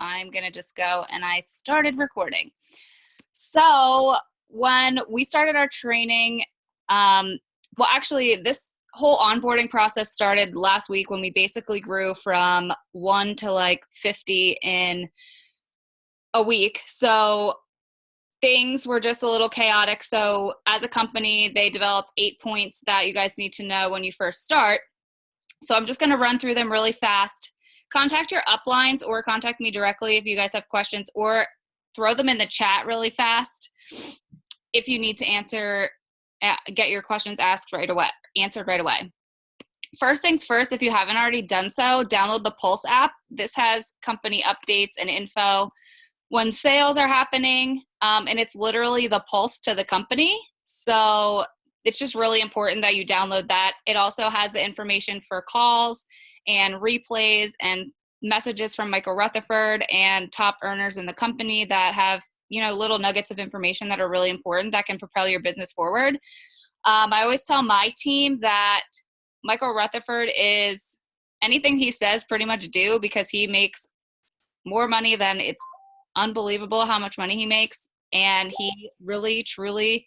I'm going to just go, and I started recording. So when we started our training, actually this whole onboarding process started last week when we basically grew from 1 to like 50 in a week. So things were just a little chaotic. So as a company, they developed 8 points that you guys need to know when you first start. So I'm just going to run through them really fast. Contact your uplines or contact me directly if you guys have questions, or throw them in the chat really fast if you need to get your questions answered right away. First things first, if you haven't already done so, download the Pulse app. This has company updates and info when sales are happening, and it's literally the pulse to the company. So it's just really important that you download that. It also has the information for calls and replays and messages from Michael Rutherford and top earners in the company that have, little nuggets of information that are really important that can propel your business forward. I always tell my team that Michael Rutherford is anything he says pretty much do, because he makes more money than it's unbelievable how much money he makes. And he really, truly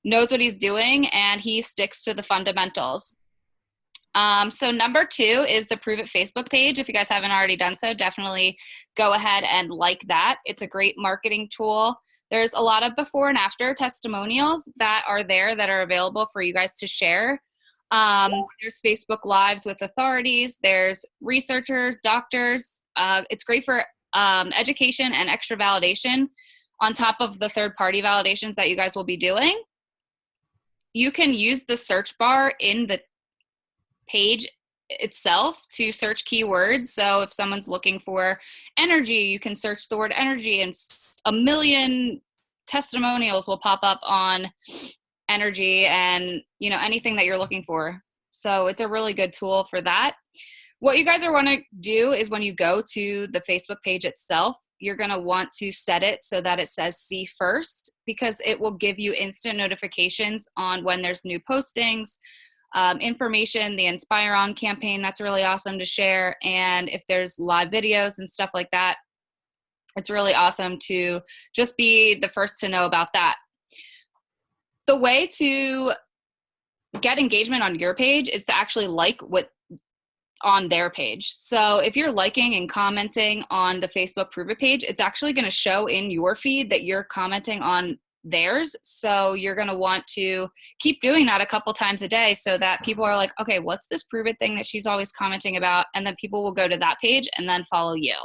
knows what he's doing, and he sticks to the fundamentals. So number 2 is the Prove It Facebook page. If you guys haven't already done so, definitely go ahead and like that. It's a great marketing tool. There's a lot of before and after testimonials that are there that are available for you guys to share. There's Facebook Lives with authorities. There's researchers, doctors. It's great for education and extra validation on top of the third-party validations that you guys will be doing. You can use the search bar in the page itself to search keywords. So if someone's looking for energy, you can search the word energy, and a million testimonials will pop up on energy and, anything that you're looking for. So it's a really good tool for that. What you guys are want to do is when you go to the Facebook page itself, you're going to want to set it so that it says see first, because it will give you instant notifications on when there's new postings, information, the Inspire On campaign. That's really awesome to share. And if there's live videos and stuff like that, it's really awesome to just be the first to know about that. The way to get engagement on your page is to actually like what on their page. So if you're liking and commenting on the Facebook Prove It page, it's actually going to show in your feed that you're commenting on theirs. So you're going to want to keep doing that a couple times a day so that people are like, okay, what's this Prove It thing that she's always commenting about? And then people will go to that page and then follow you.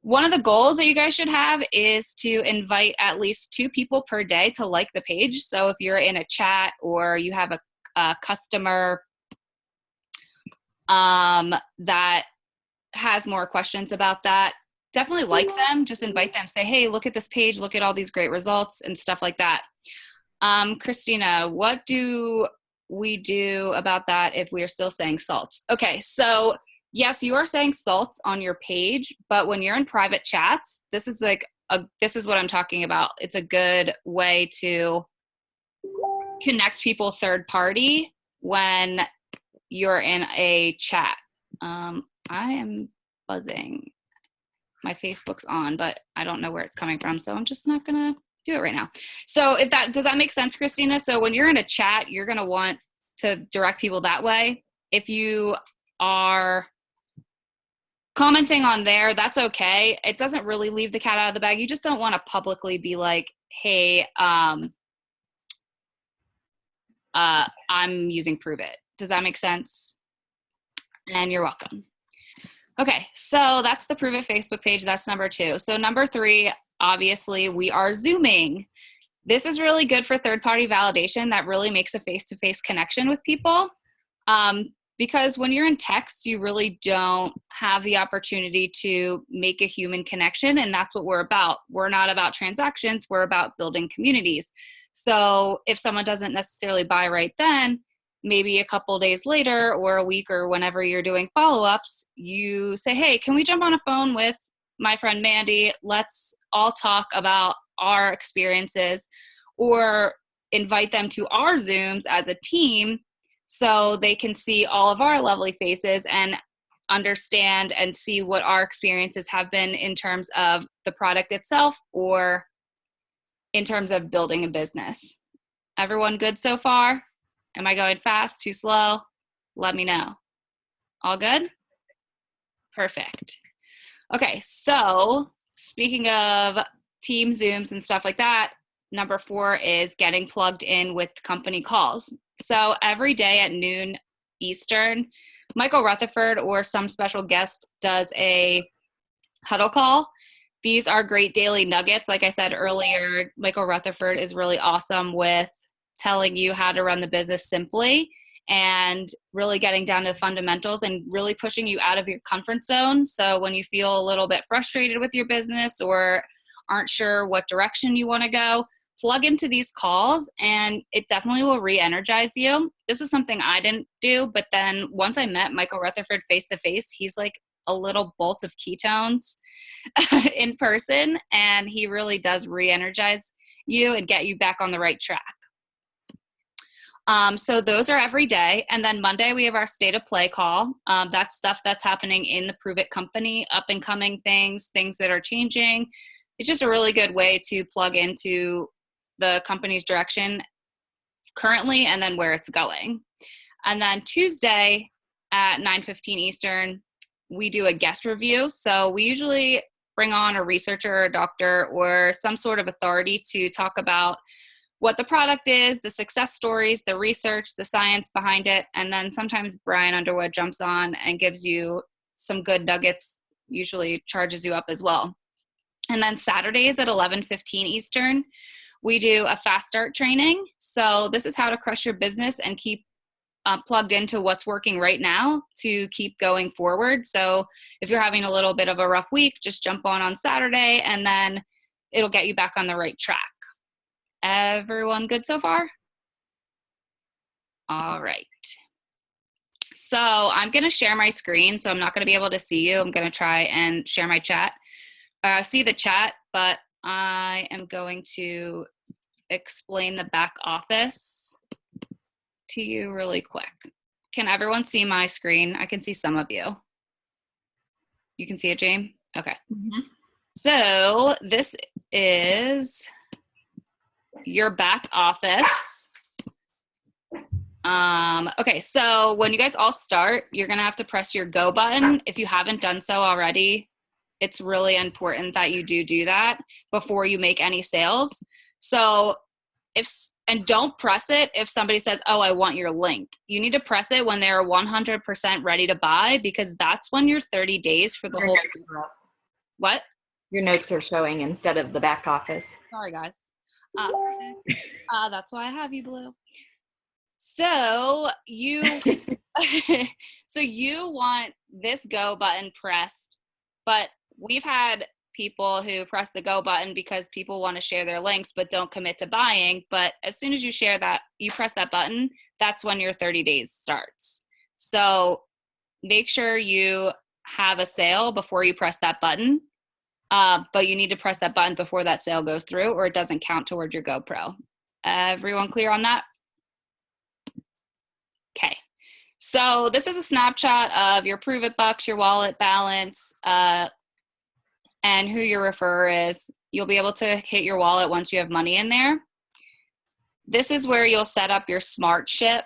One of the goals that you guys should have is to invite at least 2 people per day to like the page. So if you're in a chat or you have a customer that has more questions about that, definitely like them. Just invite them. Say, hey, look at this page. Look at all these great results and stuff like that. Christina, what do we do about that if we are still saying salts? Okay, so yes, you are saying salts on your page, but when you're in private chats, this is what I'm talking about. It's a good way to connect people third party when you're in a chat. I am buzzing. My Facebook's on, but I don't know where it's coming from, so I'm just not gonna do it right now. So does that make sense, Christina? So when you're in a chat, you're gonna want to direct people that way. If you are commenting on there, that's okay. It doesn't really leave the cat out of the bag. You just don't want to publicly be like, hey, I'm using Prove It. Does that make sense? And you're welcome. Okay, so that's the Prove It Facebook page. That's number 2. So number 3, obviously, we are Zooming. This is really good for third-party validation that really makes a face-to-face connection with people. Because when you're in text, you really don't have the opportunity to make a human connection, and that's what we're about. We're not about transactions. We're about building communities. So if someone doesn't necessarily buy right then, maybe a couple days later or a week or whenever you're doing follow-ups, you say, hey, can we jump on a phone with my friend Mandy? Let's all talk about our experiences, or invite them to our Zooms as a team so they can see all of our lovely faces and understand and see what our experiences have been in terms of the product itself or in terms of building a business. Everyone good so far? Am I going fast, too slow? Let me know. All good? Perfect. Okay, so speaking of team Zooms and stuff like that, number 4 is getting plugged in with company calls. So every day at noon Eastern, Michael Rutherford or some special guest does a huddle call. These are great daily nuggets. Like I said earlier, Michael Rutherford is really awesome with telling you how to run the business simply and really getting down to the fundamentals and really pushing you out of your comfort zone. So when you feel a little bit frustrated with your business or aren't sure what direction you want to go, plug into these calls and it definitely will re-energize you. This is something I didn't do, but then once I met Michael Rutherford face to face, he's like a little bolt of ketones in person, and he really does re-energize you and get you back on the right track. So those are every day. And then Monday we have our state of play call. That's stuff that's happening in the Prove It company, up and coming things that are changing. It's just a really good way to plug into the company's direction currently and then where it's going. And then Tuesday at 9:15 Eastern, we do a guest review. So we usually bring on a researcher or a doctor or some sort of authority to talk about what the product is, the success stories, the research, the science behind it. And then sometimes Brian Underwood jumps on and gives you some good nuggets, usually charges you up as well. And then Saturdays at 11:15 Eastern, we do a fast start training. So this is how to crush your business and keep plugged into what's working right now to keep going forward. So if you're having a little bit of a rough week, just jump on Saturday and then it'll get you back on the right track. Everyone good so far? All right. So I'm going to share my screen. So I'm not going to be able to see you. I'm going to try and share my chat. See the chat, but I am going to explain the back office to you really quick. Can everyone see my screen? I can see some of you. You can see it, Jane? Okay. Mm-hmm. So this is your back office. Okay, so when you guys all start, you're going to have to press your go button. If you haven't done so already, it's really important that you do that before you make any sales. So and don't press it if somebody says, oh, I want your link. You need to press it when they're 100% ready to buy, because that's when your 30 days for the whole. What? Your notes are showing instead of the back office. Sorry, guys. That's why I have you, Blue. So you want this go button pressed, but we've had people who press the go button because people want to share their links but don't commit to buying. But as soon as you press that button, that's when your 30 days starts. So make sure you have a sale before you press that button. But you need to press that button before that sale goes through or it doesn't count towards your GoPro. Everyone clear on that? Okay. So this is a snapshot of your Prove It bucks, your wallet balance, and who your referrer is. You'll be able to hit your wallet once you have money in there. This is where you'll set up your smart ship.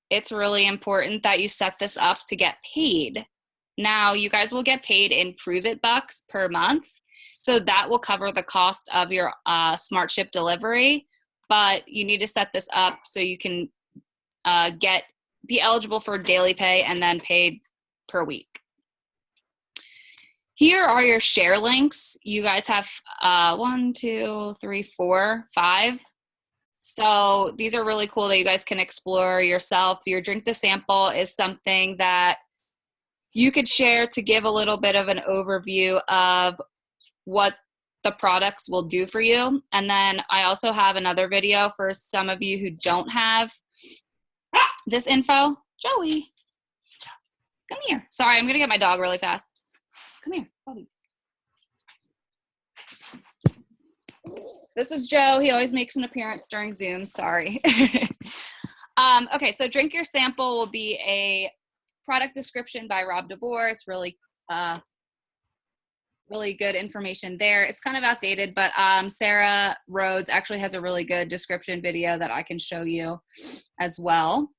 It's really important that you set this up to get paid. Now, you guys will get paid in Prove It bucks per month. So that will cover the cost of your smart ship delivery. But you need to set this up so you can be eligible for daily pay and then paid per week. Here are your share links. You guys have 1, 2, 3, 4, 5. So these are really cool that you guys can explore yourself. Your drink the sample is something that you could share to give a little bit of an overview of what the products will do for you. And then I also have another video for some of you who don't have this info. Joey, come here. Sorry, I'm going to get my dog really fast. Come here, Bobby. This is Joe. He always makes an appearance during Zoom. Sorry. Okay, so drink your sample will be a product description by Rob DeBoer. It's really, really good information there. It's kind of outdated, but Sarah Rhodes actually has a really good description video that I can show you as well.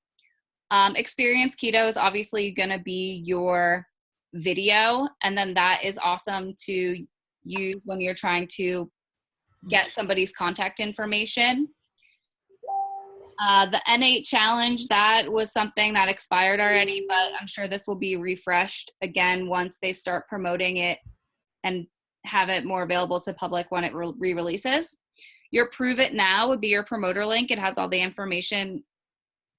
Experience Keto is obviously going to be your video, and then that is awesome to use when you're trying to get somebody's contact information. The N8 challenge, that was something that expired already, but I'm sure this will be refreshed again once they start promoting it and have it more available to public when it re-releases. Your Prove It Now would be your promoter link. It has all the information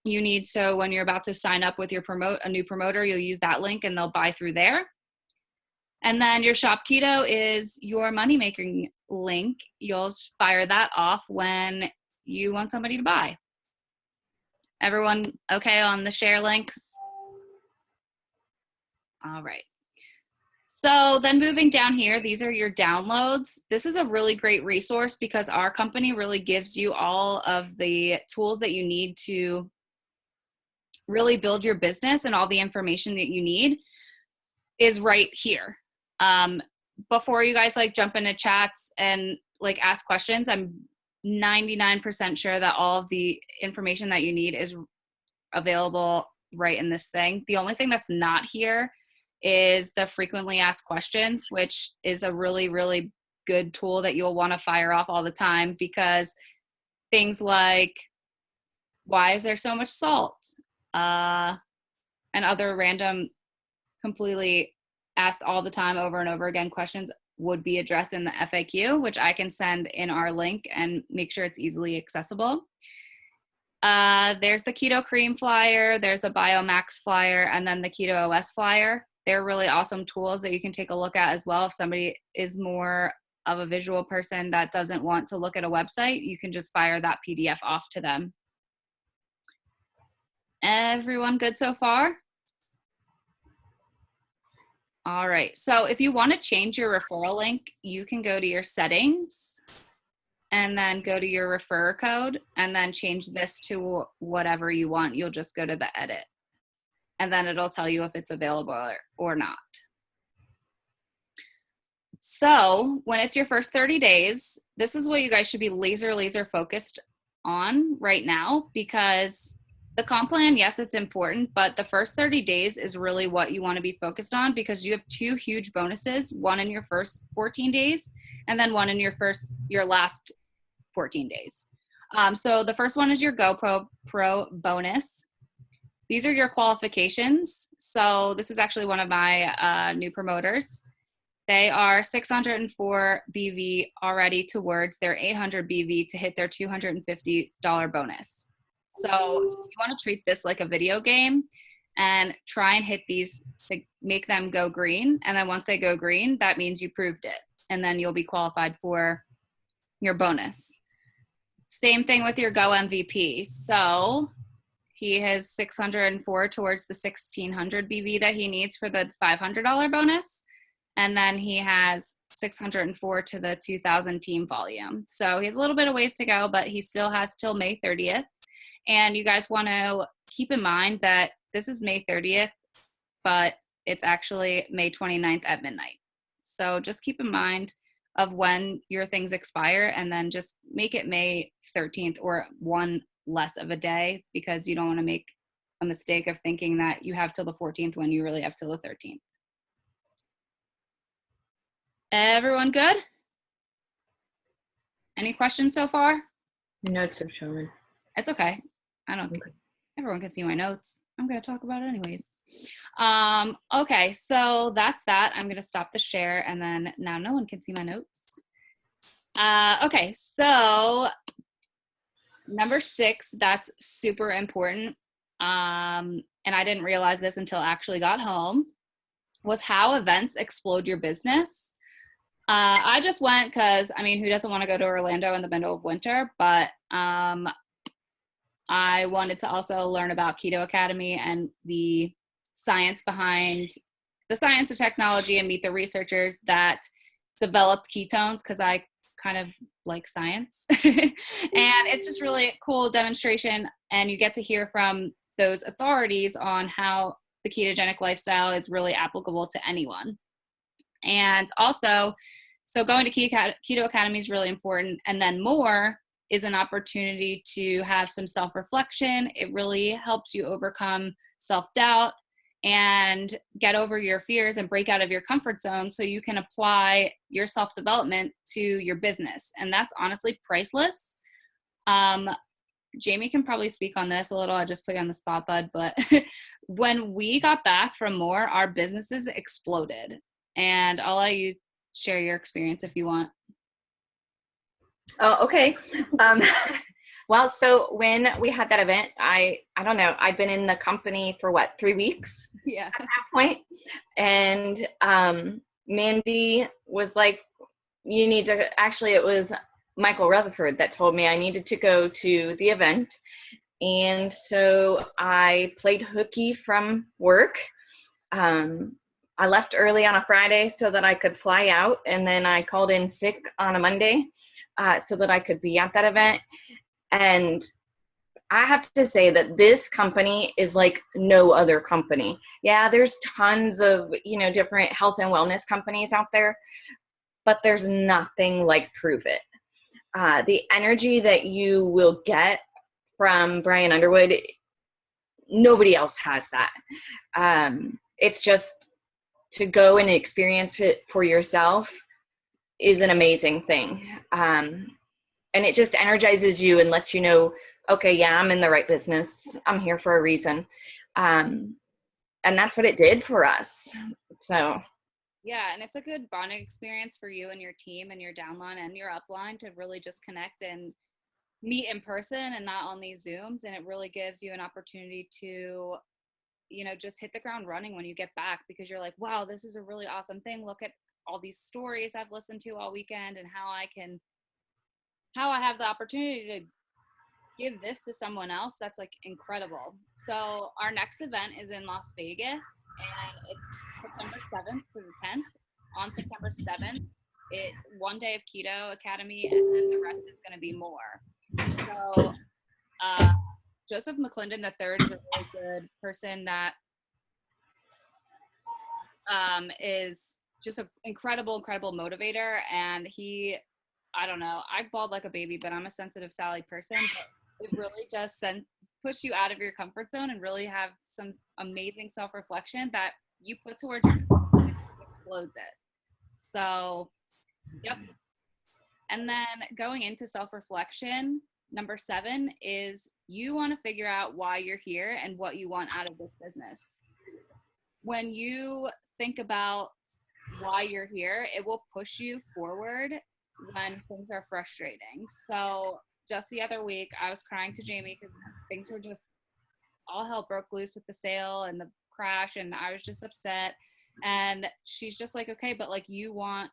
you need. So when you're about to sign up with a new promoter, you'll use that link and they'll buy through there. And then your Shop Keto is your money making link. You'll fire that off when you want somebody to buy. Everyone okay on the share links? All right. So then moving down here, these are your downloads. This is a really great resource because our company really gives you all of the tools that you need to really build your business, and all the information that you need is right here. Before you guys jump into chats and ask questions, I'm 99% sure that all of the information that you need is available right in this thing. The only thing that's not here is the frequently asked questions, which is a really, really good tool that you'll want to fire off all the time, because things like, why is there so much salt? And other random, completely asked all the time over and over again questions would be addressed in the FAQ, which I can send in our link and make sure it's easily accessible. There's the Keto Cream flyer, there's a Biomax flyer, and then the Keto OS flyer. They're really awesome tools that you can take a look at as well. If somebody is more of a visual person that doesn't want to look at a website, you can just fire that PDF off to them. Everyone good so far? All right, so if you want to change your referral link, you can go to your settings and then go to your referrer code and then change this to whatever you want. You'll just go to the edit and then it'll tell you if it's available or not. So when it's your first 30 days, this is what you guys should be laser focused on right now, because the comp plan, yes, it's important, but the first 30 days is really what you want to be focused on, because you have two huge bonuses, one in your first 14 days and then one in your last 14 days. So the first one is your GoPro Pro bonus. These are your qualifications. So this is actually one of my new promoters. They are 604 BV already towards their 800 BV to hit their $250 bonus. So you want to treat this like a video game and try and hit these to make them go green. And then once they go green, that means you proved it. And then you'll be qualified for your bonus. Same thing with your Go MVP. So he has 604 towards the 1600 BV that he needs for the $500 bonus. And then he has 604 to the 2000 team volume. So he has a little bit of ways to go, but he still has till May 30th. And you guys want to keep in mind that this is May 30th, but it's actually May 29th at midnight. So just keep in mind of when your things expire, and then just make it May 13th or one less of a day, because you don't want to make a mistake of thinking that you have till the 14th when you really have till the 13th. Everyone good? Any questions so far? Notes are showing. It's okay. I don't care. Everyone can see my notes. I'm going to talk about it anyways. Okay, so that's that. I'm going to stop the share, and then now no one can see my notes. Okay, so number 6, that's super important. And I didn't realize this until I actually got home, was how events explode your business. I just went because, I mean, who doesn't want to go to Orlando in the middle of winter? But I wanted to also learn about Keto Academy and the science behind the science, the technology, and meet the researchers that developed ketones, because I kind of like science. And it's just really a cool demonstration, and you get to hear from those authorities on how the ketogenic lifestyle is really applicable to anyone. And also, so going to Keto Academy is really important. And then more is an opportunity to have some self-reflection. It really helps you overcome self-doubt and get over your fears and break out of your comfort zone so you can apply your self-development to your business. And that's honestly priceless. Jamie can probably speak on this a little. I just put you on the spot, bud. But when we got back from more, our businesses exploded. And I'll let you share your experience if you want. Oh, okay. Well, so when we had that event, I don't know, I'd been in the company for 3 weeks Yeah. at that point. And Mandy was like, you need to, actually it was Michael Rutherford that told me I needed to go to the event. And so I played hooky from work. I left early on a Friday so that I could fly out, and then I called in sick on a Monday so that I could be at that event. And I have to say that this company is like no other company. Yeah, there's tons of, different health and wellness companies out there, but there's nothing like Prove It. The energy that you will get from Brian Underwood, nobody else has that. It's just to go and experience it for yourself is an amazing thing. And it just energizes you and lets you know, okay, yeah, I'm in the right business. I'm here for a reason. And that's what it did for us. So. Yeah, and it's a good bonding experience for you and your team and your downline and your upline to really just connect and meet in person and not on these Zooms. And it really gives you an opportunity to, just hit the ground running when you get back, because you're like, wow, this is a really awesome thing. Look at all these stories I've listened to all weekend and how I have the opportunity to give this to someone else. That's like incredible. So our next event is in Las Vegas, and it's September 7th to the 10th. On September 7th, it's 1 day of Keto Academy, and then the rest is going to be more. So Joseph McClendon III is a really good person that is just an incredible motivator. And I don't know, I bawled like a baby, but I'm a sensitive Sally person. But it really does push you out of your comfort zone and really have some amazing self-reflection that you put towards your and it explodes it. So, yep. And then going into self-reflection, number 7 is you want to figure out why you're here and what you want out of this business. When you think about why you're here, it will push you forward when things are frustrating. So just the other week, I was crying to Jamie because things were just, all hell broke loose with the sale and the crash, and I was just upset. And she's just like, okay, but like, you want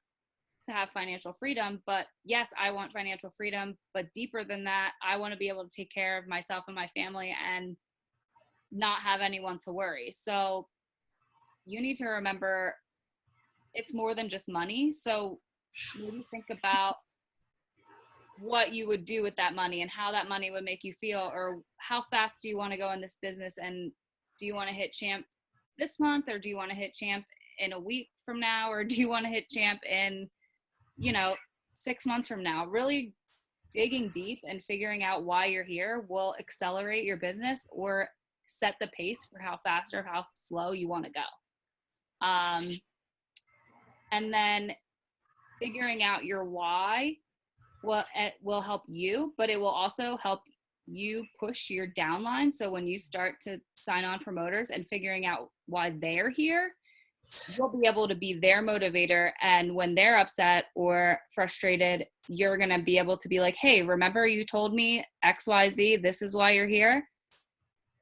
to have financial freedom. But yes, I want financial freedom, but deeper than that, I want to be able to take care of myself and my family and not have anyone to worry. So you need to remember it's more than just money. So maybe think about what you would do with that money and how that money would make you feel, or how fast do you want to go in this business, and do you want to hit champ this month, or do you want to hit champ in a week from now, or do you want to hit champ in 6 months from now? Really digging deep and figuring out why you're here will accelerate your business or set the pace for how fast or how slow you want to go. And then figuring out your why will help you, but it will also help you push your downline. So when you start to sign on promoters and figuring out why they're here, you'll be able to be their motivator. And when they're upset or frustrated, you're going to be able to be like, hey, remember you told me XYZ, this is why you're here.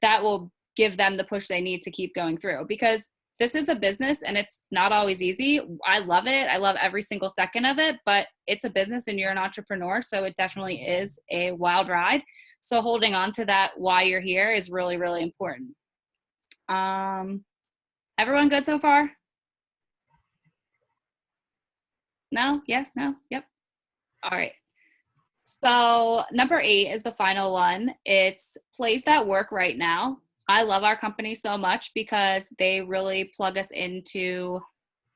That will give them the push they need to keep going through, because this is a business and it's not always easy. I love it. I love every single second of it, but it's a business and you're an entrepreneur. So it definitely is a wild ride. So holding on to that why you're here is really, really important. Everyone good so far? No? Yes? No? Yep. All right. So number 8 is the final one. It's plays that work right now. I love our company so much because they really plug us into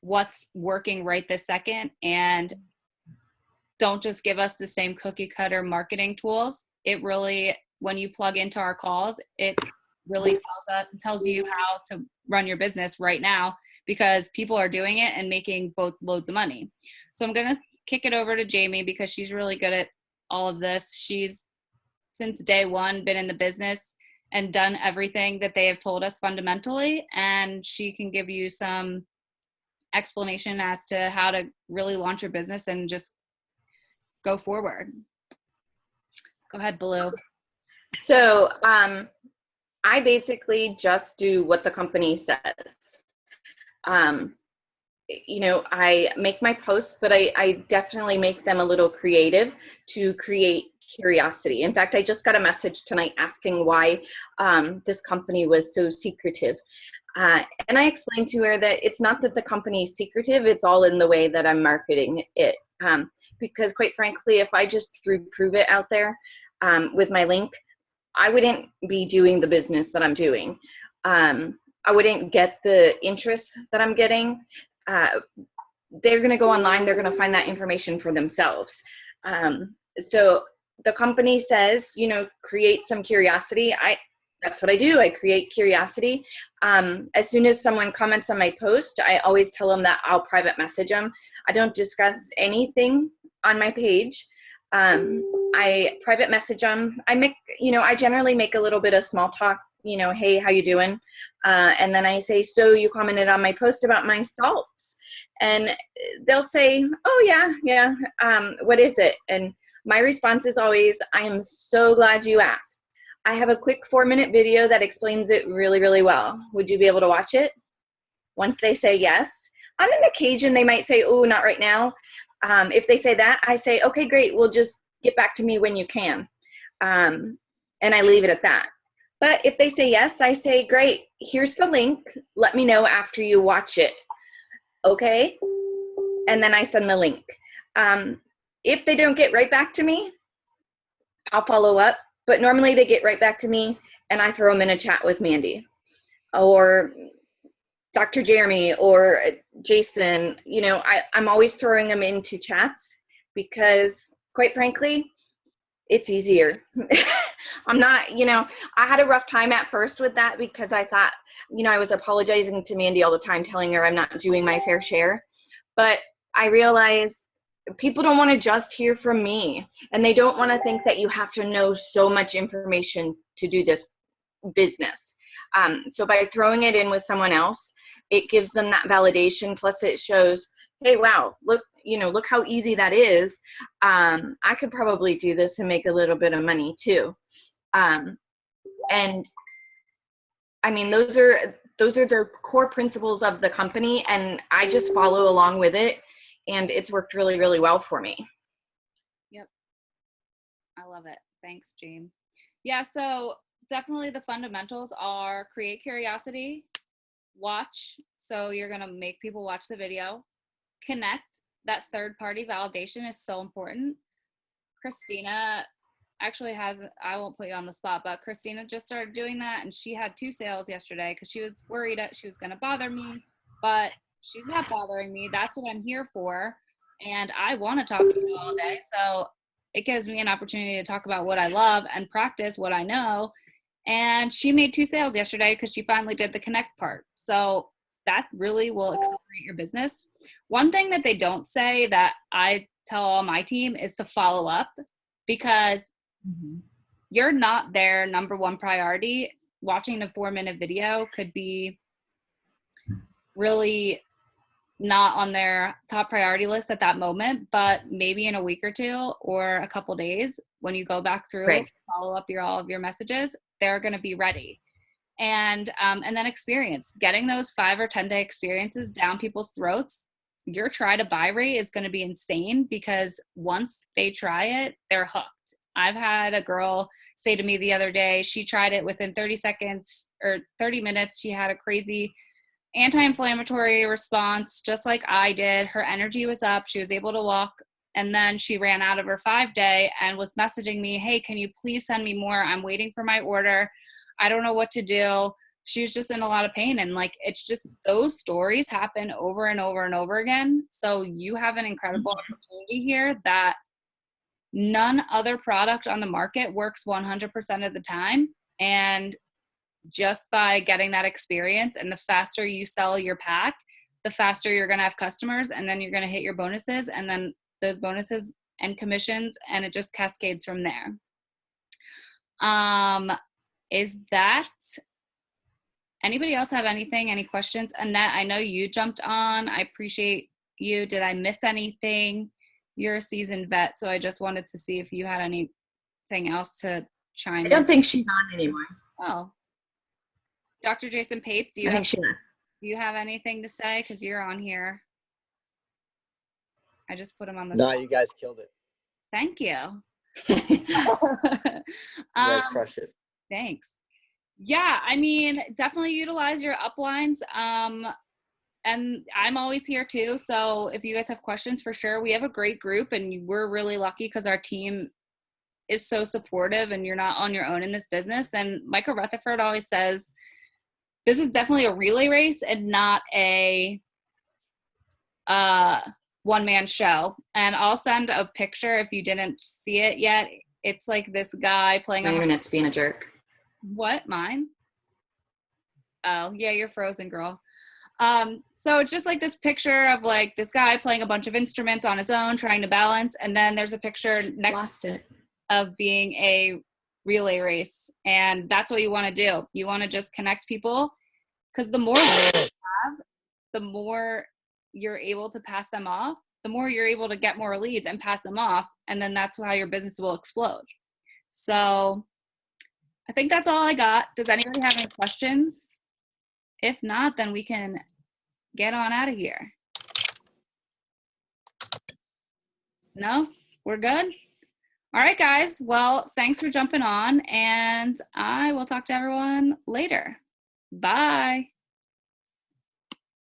what's working right this second and don't just give us the same cookie cutter marketing tools. It really, when you plug into our calls, it really tells you how to run your business right now because people are doing it and making both loads of money. So I'm going to kick it over to Jamie because she's really good at all of this. She's since day one been in the business and done everything that they have told us fundamentally, and she can give you some explanation as to how to really launch your business and just go forward. Go ahead, Blue. So I basically just do what the company says. I make my posts, but I definitely make them a little creative to create curiosity. In fact, I just got a message tonight asking why this company was so secretive. And I explained to her that it's not that the company is secretive, it's all in the way that I'm marketing it. Because quite frankly, if I just threw Prove It out there with my link, I wouldn't be doing the business that I'm doing. I wouldn't get the interest that I'm getting. They're going to go online, they're going to find that information for themselves. So the company says, create some curiosity. That's what I do. I create curiosity. As soon as someone comments on my post, I always tell them that I'll private message them. I don't discuss anything on my page. I private message them. I generally make a little bit of small talk, hey, how you doing? And then I say, so you commented on my post about my salts. And they'll say, oh yeah. What is it? And my response is always, I am so glad you asked. I have a quick 4-minute video that explains it really, really well. Would you be able to watch it? Once they say yes, on an occasion they might say, oh, not right now. If they say that, I say, okay, great. We'll just get back to me when you can. And I leave it at that. But if they say yes, I say, great, here's the link. Let me know after you watch it. Okay? And then I send the link. If they don't get right back to me, I'll follow up. But normally they get right back to me and I throw them in a chat with Mandy or Dr. Jeremy or Jason. I'm always throwing them into chats because quite frankly, it's easier. I'm not, I had a rough time at first with that because I thought, I was apologizing to Mandy all the time, telling her I'm not doing my fair share. But I realized people don't want to just hear from me, and they don't want to think that you have to know so much information to do this business. So by throwing it in with someone else, it gives them that validation. Plus it shows, hey, wow, look how easy that is. I could probably do this and make a little bit of money too. And I mean, those are the core principles of the company, and I just follow along with it, and it's worked really, really well for me. Yep. I love it. Thanks, Jean. Yeah, so definitely the fundamentals are create curiosity, watch. So you're going to make people watch the video, connect. That third-party validation is so important. Christina actually I won't put you on the spot, but Christina just started doing that, and she had 2 sales yesterday because she was worried that she was going to bother me, but she's not bothering me. That's what I'm here for, and I want to talk to you all day, so it gives me an opportunity to talk about what I love and practice what I know. And she made 2 sales yesterday because she finally did the connect part. So that really will accelerate your business. One thing that they don't say that I tell all my team is to follow up, because you're not their number one priority. Watching a 4-minute video could be really not on their top priority list at that moment, but maybe in a week or 2 or a couple days, when you go back through, right, follow up all of your messages, they're going to be ready. And then experience, getting those 5 or 10 day experiences down people's throats. Your try to buy rate is going to be insane, because once they try it, they're hooked. I've had a girl say to me the other day, she tried it within 30 seconds or 30 minutes. She had a crazy anti-inflammatory response, just like I did. Her energy was up. She was able to walk. And then she ran out of her 5-day and was messaging me, hey, can you please send me more? I'm waiting for my order. I don't know what to do. She was just in a lot of pain. And like, it's just those stories happen over and over and over again. So you have an incredible opportunity here that none other product on the market works 100% of the time. And just by getting that experience, and the faster you sell your pack, the faster you're going to have customers, and then you're going to hit your bonuses, and then those bonuses and commissions, and it just cascades from there. Is that, anybody else have anything, any questions? Annette, I know you jumped on. I appreciate you. Did I miss anything? You're a seasoned vet, so I just wanted to see if you had anything else to chime in. I don't think she's on anymore. Oh. Dr. Jason Pape, do you have anything to say? Because you're on here. I just put him on the spot. No, you guys killed it. Thank you. You guys crushed it. Thanks. Yeah, I mean, definitely utilize your uplines. And I'm always here too. So if you guys have questions, for sure. We have a great group, and we're really lucky because our team is so supportive, and you're not on your own in this business. And Michael Rutherford always says, this is definitely a relay race and not a one-man show. And I'll send a picture if you didn't see it yet. It's like this guy playing. My internet's being a jerk. What? Mine? Oh, yeah, you're frozen, girl. So it's just like this picture of like this guy playing a bunch of instruments on his own, trying to balance. And then there's a picture next of being a relay race. And that's what you want to do. You want to just connect people, because the more you have, the more you're able to pass them off, the more you're able to get more leads and pass them off. And then that's how your business will explode. So I think that's all I got. Does anybody have any questions? If not, then we can get on out of here. No? We're good? All right, guys. Well, thanks for jumping on, and I will talk to everyone later. Bye.